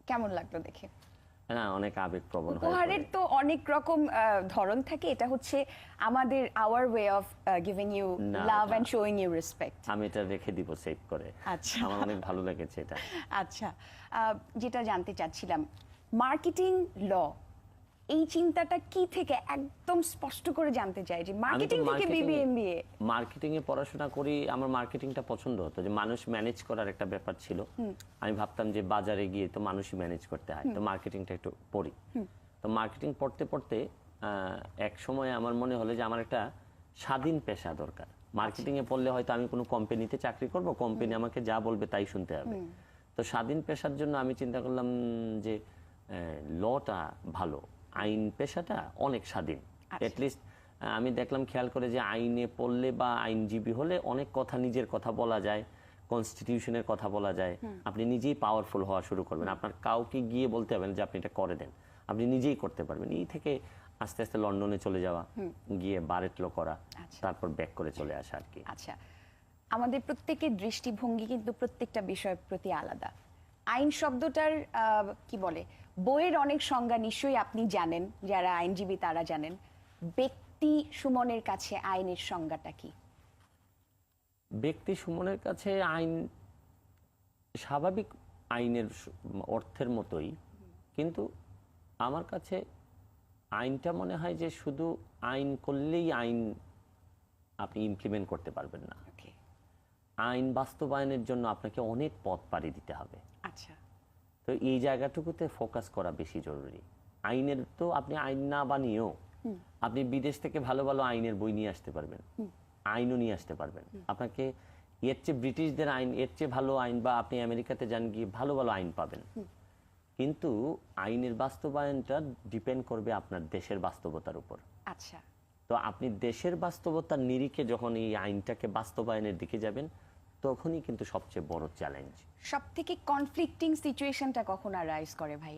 কেমন লাগলো দেখে? না, অনেক আবেগপ্রবণ হয়ে উপহারের পড়ে। তো অনেক রকম ধরন থাকে, এটা হচ্ছে আমাদের our way of giving you না, লাভ এটা- অ্যান্ড শোয়িং ইউ রেসপেক্ট। আমি এটা রেখে দিব সেভ করে। আচ্ছা। আমার অনেক ভালো লেগেছে এটা। আচ্ছা, যেটা জানতে চাচ্ছিলাম, মার্কেটিং ল, এই চিন্তাটা কি থেকে একদম স্পষ্ট করে জানতে চাই যে আমি তো মার্কেটিং থেকে বিবিএমবিএ। মার্কেটিং এ পড়াশোনা করি, আমার মার্কেটিংটা পছন্দ হতো, যে মানুষ ম্যানেজ করার একটা ব্যাপার ছিল। আমি ভাবতাম যে বাজারে গিয়ে তো মানুষই ম্যানেজ করতে হয়, তো মার্কেটিংটা একটু পড়ি। তো মার্কেটিং পড়তে পড়তে এক সময় আমার মনে হলো যে আমার একটা স্বাধীন পেশা দরকার। মার্কেটিং এ পড়লে হয়তো আমি কোনো কোম্পানিতে চাকরি করব, কোম্পানি আমাকে যা বলবে তাই শুনতে হবে। তো স্বাধীন পেশার জন্য আমি চিন্তা করলাম যে লটা ভালো, আইন পেশাটা অনেক স্বাধীন। অ্যাটলিস্ট আমি দেখলাম, খেয়াল করে, যে আইনে পড়লে বা আইনজীবী হলে অনেক কথা, নিজের কথা বলা যায়, কনস্টিটিউশনের কথা বলা যায়। আপনি নিজেই পাওয়ারফুল হওয়া শুরু করবেন, আপনার কাউকে গিয়ে বলতে হবে না যে আপনি এটা করে দেন, আপনি নিজেই করতে পারবেন। এই থেকে আস্তে আস্তে লন্ডনে চলে যাওয়া, গিয়ে বারেট ল করা, তারপর ব্যাক করে চলে আসা আর কি। আচ্ছা, আমাদের প্রত্যেকের দৃষ্টিভঙ্গি কিন্তু প্রত্যেকটা বিষয়ের প্রতি আলাদা। আইন শব্দটার কি বলে, বইয়ের অনেক সংজ্ঞা নিশ্চয়ই আপনি জানেন, যারা আইনজীবী তারা জানেন। ব্যক্তি সুমনের কাছে আইনের সংজ্ঞাটা কি? ব্যক্তি সুমনের কাছে আইন স্বাভাবিক আইনের অর্থের মতোই, কিন্তু আমার কাছে আইনটা মনে হয় যে শুধু আইন করলেই আইন আপনি ইমপ্লিমেন্ট করতে পারবেন না। Okay, আইন বাস্তবায়নের জন্য আপনাকে অনেক পথ পাড়ি দিতে হবে। আচ্ছা, তো এই জায়গাটুকুতে ফোকাস করা বেশি জরুরি। আইনের তো আপনি আইন না বানিয়েও আপনি বিদেশ থেকে ভালো ভালো আইনের বই নিয়ে আসতে পারবেন, আইনও নিয়ে আসতে পারবেন। আপনাকে এর চেয়ে ব্রিটিশদের আইন, এর চেয়ে ভালো আইন, বা আপনি আমেরিকাতে যান, গিয়ে ভালো ভালো আইন পাবেন। কিন্তু আইনের বাস্তবায়নটা ডিপেন্ড করবে আপনার দেশের বাস্তবতার উপর। আচ্ছা। তো আপনি দেশের বাস্তবতার নিরিখে যখন এই আইনটাকে বাস্তবায়নের দিকে যাবেন, তখনই কিন্তু সবচেয়ে বড় চ্যালেঞ্জ। সব থেকে কনফ্লিক্টিং সিচুয়েশনটা কখন আর রাইজ করে ভাইয়া?